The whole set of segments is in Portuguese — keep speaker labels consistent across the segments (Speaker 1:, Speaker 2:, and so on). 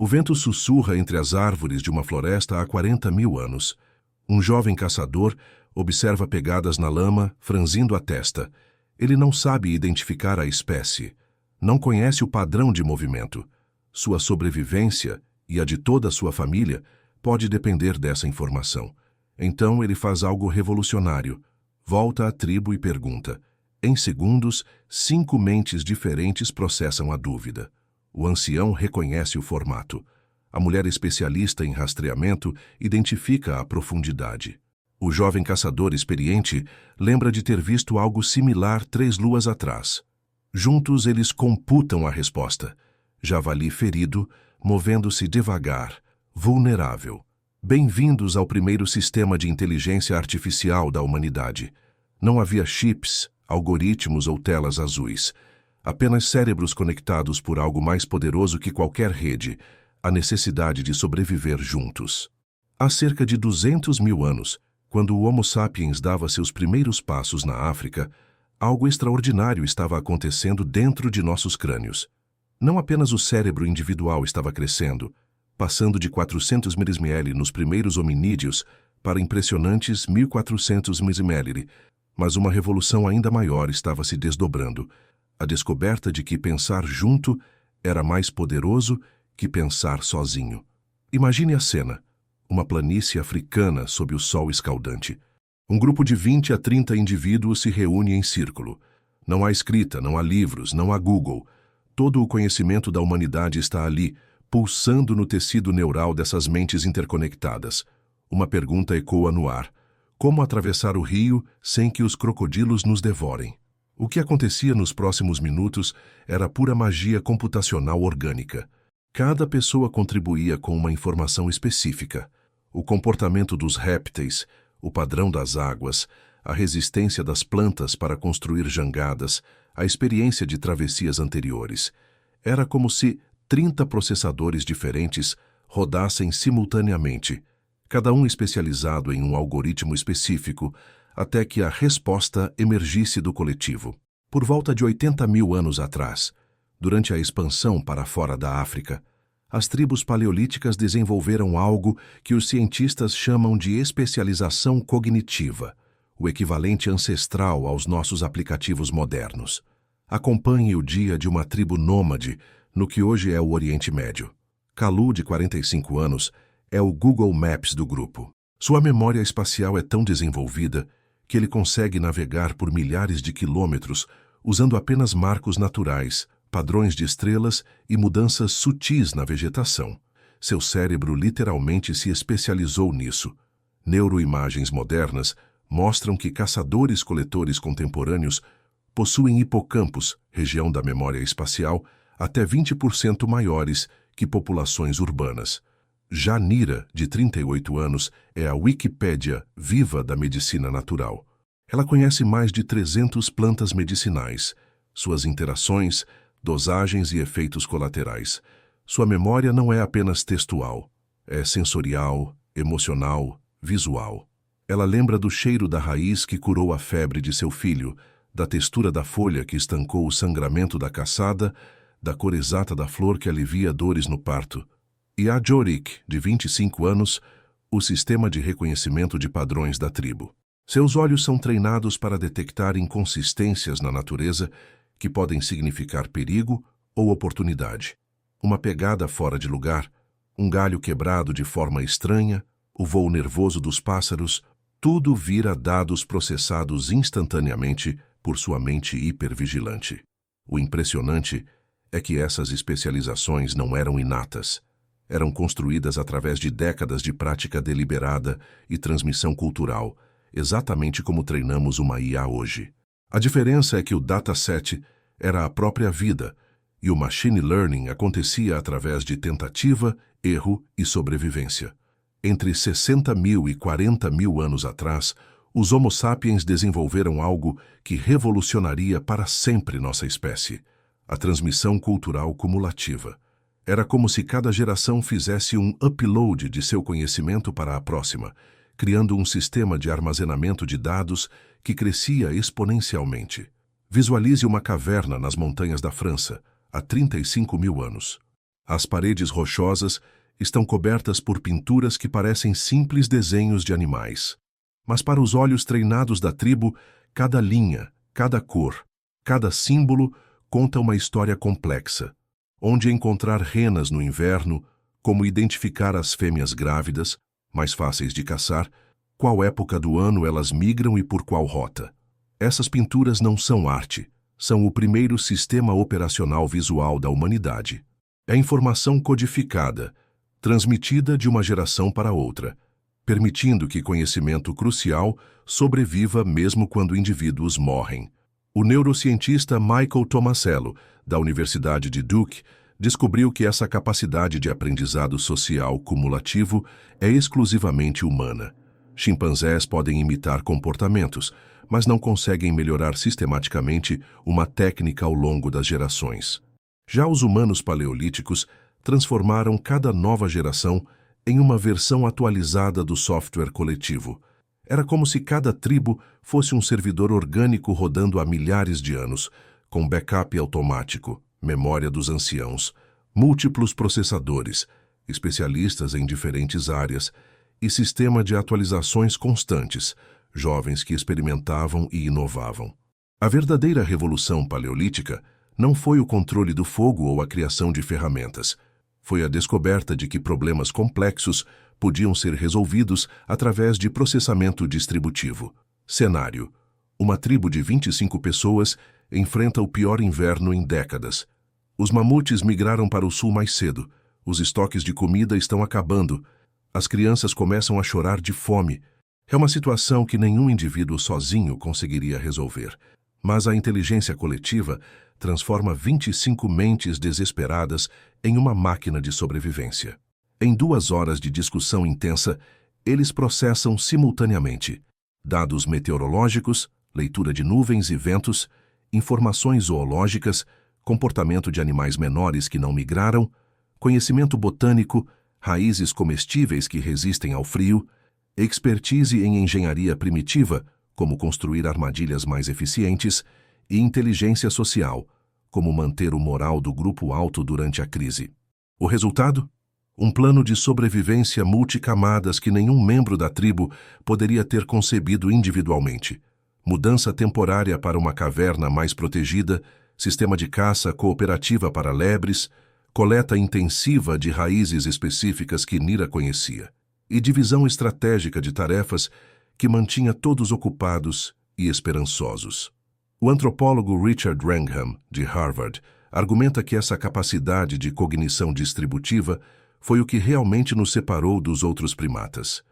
Speaker 1: O vento sussurra entre as árvores de uma floresta há 40 mil anos. Um jovem caçador observa pegadas na lama, franzindo a testa. Ele não sabe identificar a espécie. Não conhece o padrão de movimento. Sua sobrevivência, e a de toda a sua família, pode depender dessa informação. Então ele faz algo revolucionário. Volta à tribo e pergunta. Em segundos, 5 mentes diferentes processam a dúvida. O ancião reconhece o formato. A mulher especialista em rastreamento identifica a profundidade. O jovem caçador experiente lembra de ter visto algo similar 3 luas atrás. Juntos eles computam a resposta. Javali ferido, movendo-se devagar, vulnerável. Bem-vindos ao primeiro sistema de inteligência artificial da humanidade. Não havia chips, algoritmos ou telas azuis. Apenas cérebros conectados por algo mais poderoso que qualquer rede, a necessidade de sobreviver juntos. Há cerca de 200 mil anos, quando o Homo sapiens dava seus primeiros passos na África, algo extraordinário estava acontecendo dentro de nossos crânios. Não apenas o cérebro individual estava crescendo, passando de 400 ml nos primeiros hominídeos para impressionantes 1400 ml, mas uma revolução ainda maior estava se desdobrando. A descoberta de que pensar junto era mais poderoso que pensar sozinho. Imagine a cena. Uma planície africana sob o sol escaldante. Um grupo de 20 a 30 indivíduos se reúne em círculo. Não há escrita, não há livros, não há Google. Todo o conhecimento da humanidade está ali, pulsando no tecido neural dessas mentes interconectadas. Uma pergunta ecoa no ar. Como atravessar o rio sem que os crocodilos nos devorem? O que acontecia nos próximos minutos era pura magia computacional orgânica. Cada pessoa contribuía com uma informação específica. O comportamento dos répteis, o padrão das águas, a resistência das plantas para construir jangadas, a experiência de travessias anteriores. Era como se 30 processadores diferentes rodassem simultaneamente, cada um especializado em um algoritmo específico, até que a resposta emergisse do coletivo. Por volta de 80 mil anos atrás, durante a expansão para fora da África, as tribos paleolíticas desenvolveram algo que os cientistas chamam de especialização cognitiva, o equivalente ancestral aos nossos aplicativos modernos. Acompanhe o dia de uma tribo nômade no que hoje é o Oriente Médio. Kalu, de 45 anos, é o Google Maps do grupo. Sua memória espacial é tão desenvolvida que ele consegue navegar por milhares de quilômetros usando apenas marcos naturais, padrões de estrelas e mudanças sutis na vegetação. Seu cérebro literalmente se especializou nisso. Neuroimagens modernas mostram que caçadores-coletores contemporâneos possuem hipocampos, região da memória espacial, até 20% maiores que populações urbanas. Já Nira, de 38 anos, é a Wikipédia viva da medicina natural. Ela conhece mais de 300 plantas medicinais, suas interações, dosagens e efeitos colaterais. Sua memória não é apenas textual, é sensorial, emocional, visual. Ela lembra do cheiro da raiz que curou a febre de seu filho, da textura da folha que estancou o sangramento da caçada, da cor exata da flor que alivia dores no parto. E a Jorik, de 25 anos, o sistema de reconhecimento de padrões da tribo. Seus olhos são treinados para detectar inconsistências na natureza que podem significar perigo ou oportunidade. Uma pegada fora de lugar, um galho quebrado de forma estranha, o voo nervoso dos pássaros, tudo vira dados processados instantaneamente por sua mente hipervigilante. O impressionante é que essas especializações não eram inatas. Eram construídas através de décadas de prática deliberada e transmissão cultural, exatamente como treinamos uma IA hoje. A diferença é que o dataset era a própria vida e o machine learning acontecia através de tentativa, erro e sobrevivência. Entre 60 mil e 40 mil anos atrás, os Homo sapiens desenvolveram algo que revolucionaria para sempre nossa espécie: a transmissão cultural cumulativa. Era como se cada geração fizesse um upload de seu conhecimento para a próxima, criando um sistema de armazenamento de dados que crescia exponencialmente. Visualize uma caverna nas montanhas da França, há 35 mil anos. As paredes rochosas estão cobertas por pinturas que parecem simples desenhos de animais. Mas para os olhos treinados da tribo, cada linha, cada cor, cada símbolo conta uma história complexa. Onde encontrar renas no inverno, como identificar as fêmeas grávidas, mais fáceis de caçar, qual época do ano elas migram e por qual rota. Essas pinturas não são arte, são o primeiro sistema operacional visual da humanidade. É informação codificada, transmitida de uma geração para outra, permitindo que conhecimento crucial sobreviva mesmo quando indivíduos morrem. O neurocientista Michael Tomasello, da Universidade de Duke, descobriu que essa capacidade de aprendizado social cumulativo é exclusivamente humana. Chimpanzés podem imitar comportamentos, mas não conseguem melhorar sistematicamente uma técnica ao longo das gerações. Já os humanos paleolíticos transformaram cada nova geração em uma versão atualizada do software coletivo. Era como se cada tribo fosse um servidor orgânico rodando há milhares de anos, com backup automático, memória dos anciãos, múltiplos processadores, especialistas em diferentes áreas e sistema de atualizações constantes, jovens que experimentavam e inovavam. A verdadeira revolução paleolítica não foi o controle do fogo ou a criação de ferramentas. Foi a descoberta de que problemas complexos podiam ser resolvidos através de processamento distributivo. Cenário: uma tribo de 25 pessoas enfrenta o pior inverno em décadas. Os mamutes migraram para o sul mais cedo. Os estoques de comida estão acabando. As crianças começam a chorar de fome. É uma situação que nenhum indivíduo sozinho conseguiria resolver. Mas a inteligência coletiva transforma 25 mentes desesperadas em uma máquina de sobrevivência. Em 2 horas de discussão intensa, eles processam simultaneamente dados meteorológicos, leitura de nuvens e ventos, informações zoológicas, comportamento de animais menores que não migraram, conhecimento botânico, raízes comestíveis que resistem ao frio, expertise em engenharia primitiva, como construir armadilhas mais eficientes, e inteligência social, como manter o moral do grupo alto durante a crise. O resultado? Um plano de sobrevivência multicamadas que nenhum membro da tribo poderia ter concebido individualmente. Mudança temporária para uma caverna mais protegida, sistema de caça cooperativa para lebres, coleta intensiva de raízes específicas que Nira conhecia, e divisão estratégica de tarefas que mantinha todos ocupados e esperançosos. O antropólogo Richard Wrangham, de Harvard, argumenta que essa capacidade de cognição distributiva foi o que realmente nos separou dos outros primatas.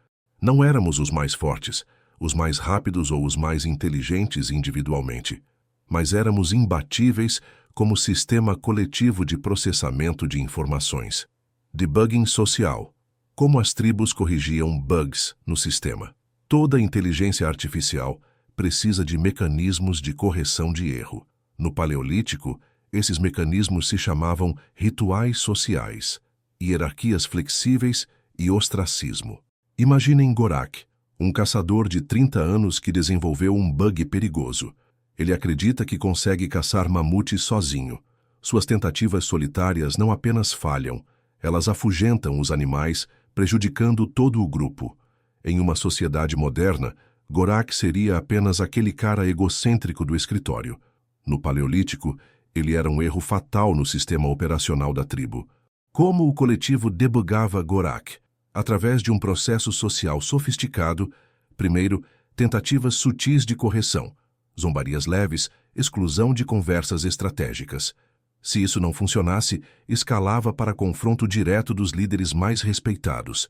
Speaker 1: Não éramos os mais fortes, os mais rápidos ou os mais inteligentes individualmente, mas éramos imbatíveis como sistema coletivo de processamento de informações. Debugging social. Como as tribos corrigiam bugs no sistema. Toda inteligência artificial precisa de mecanismos de correção de erro. No Paleolítico, esses mecanismos se chamavam rituais sociais, hierarquias flexíveis e ostracismo. Imaginem Gorak, um caçador de 30 anos que desenvolveu um bug perigoso. Ele acredita que consegue caçar mamutes sozinho. Suas tentativas solitárias não apenas falham, elas afugentam os animais, prejudicando todo o grupo. Em uma sociedade moderna, Gorak seria apenas aquele cara egocêntrico do escritório. No Paleolítico, ele era um erro fatal no sistema operacional da tribo. Como o coletivo debugava Gorak? Através de um processo social sofisticado, primeiro, tentativas sutis de correção, zombarias leves, exclusão de conversas estratégicas. Se isso não funcionasse, escalava para confronto direto dos líderes mais respeitados.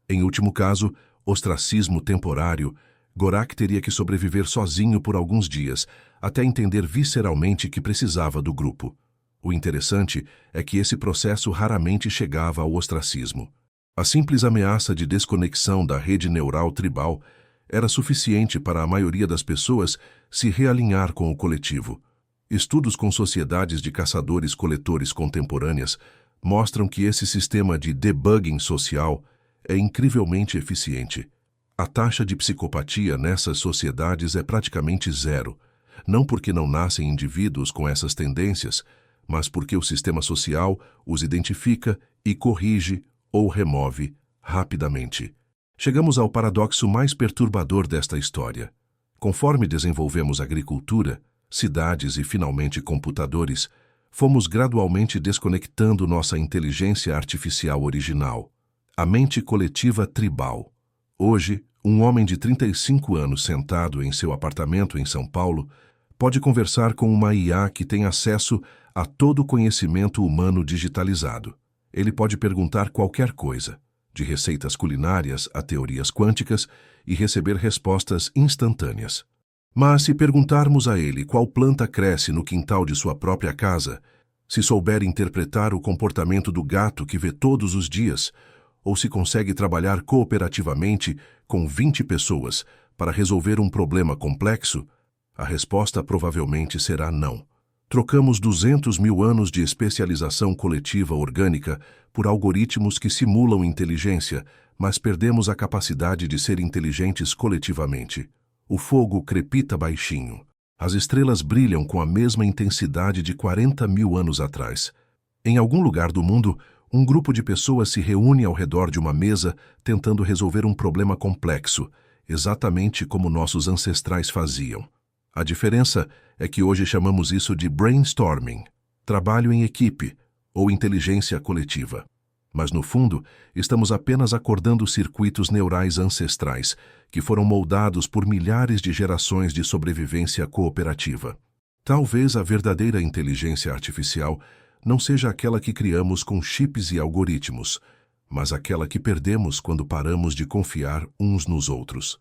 Speaker 1: Em último caso, ostracismo temporário, Gorak teria que sobreviver sozinho por alguns dias, até entender visceralmente que precisava do grupo. O interessante é que esse processo raramente chegava ao ostracismo. A simples ameaça de desconexão da rede neural tribal era suficiente para a maioria das pessoas se realinhar com o coletivo. Estudos com sociedades de caçadores-coletores contemporâneas mostram que esse sistema de debugging social é incrivelmente eficiente. A taxa de psicopatia nessas sociedades é praticamente zero, não porque não nascem indivíduos com essas tendências, mas porque o sistema social os identifica e corrige ou remove rapidamente. Chegamos ao paradoxo mais perturbador desta história. Conforme desenvolvemos agricultura, cidades e finalmente computadores, fomos gradualmente desconectando nossa inteligência artificial original, a mente coletiva tribal. Hoje, um homem de 35 anos sentado em seu apartamento em São Paulo pode conversar com uma IA que tem acesso a todo o conhecimento humano digitalizado. Ele pode perguntar qualquer coisa, de receitas culinárias a teorias quânticas, e receber respostas instantâneas. Mas se perguntarmos a ele qual planta cresce no quintal de sua própria casa, se souber interpretar o comportamento do gato que vê todos os dias, ou se consegue trabalhar cooperativamente com 20 pessoas para resolver um problema complexo, a resposta provavelmente será não. Trocamos 200 mil anos de especialização coletiva orgânica por algoritmos que simulam inteligência, mas perdemos a capacidade de ser inteligentes coletivamente. O fogo crepita baixinho. As estrelas brilham com a mesma intensidade de 40 mil anos atrás. Em algum lugar do mundo, um grupo de pessoas se reúne ao redor de uma mesa tentando resolver um problema complexo, exatamente como nossos ancestrais faziam. A diferença é que hoje chamamos isso de brainstorming, trabalho em equipe ou inteligência coletiva. Mas, no fundo, estamos apenas acordando circuitos neurais ancestrais que foram moldados por milhares de gerações de sobrevivência cooperativa. Talvez a verdadeira inteligência artificial não seja aquela que criamos com chips e algoritmos, mas aquela que perdemos quando paramos de confiar uns nos outros.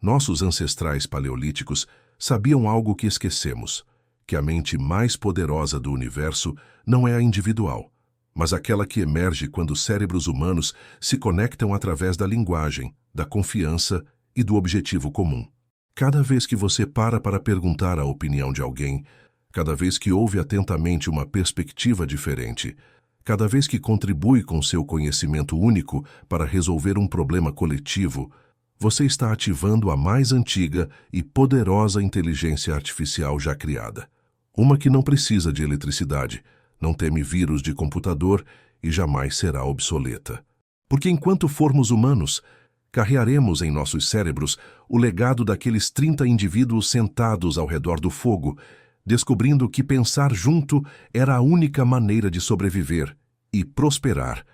Speaker 1: Nossos ancestrais paleolíticos sabiam algo que esquecemos, que a mente mais poderosa do universo não é a individual, mas aquela que emerge quando cérebros humanos se conectam através da linguagem, da confiança e do objetivo comum. Cada vez que você para perguntar a opinião de alguém, cada vez que ouve atentamente uma perspectiva diferente, cada vez que contribui com seu conhecimento único para resolver um problema coletivo, você está ativando a mais antiga e poderosa inteligência artificial já criada. Uma que não precisa de eletricidade, não teme vírus de computador e jamais será obsoleta. Porque enquanto formos humanos, carrearemos em nossos cérebros o legado daqueles 30 indivíduos sentados ao redor do fogo, descobrindo que pensar junto era a única maneira de sobreviver e prosperar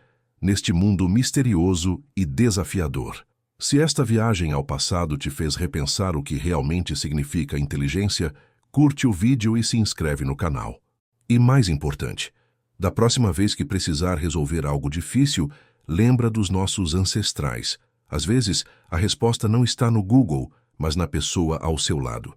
Speaker 1: neste mundo misterioso e desafiador. Se esta viagem ao passado te fez repensar o que realmente significa inteligência, curte o vídeo e se inscreve no canal. E mais importante, da próxima vez que precisar resolver algo difícil, lembra dos nossos ancestrais. Às vezes, a resposta não está no Google, mas na pessoa ao seu lado.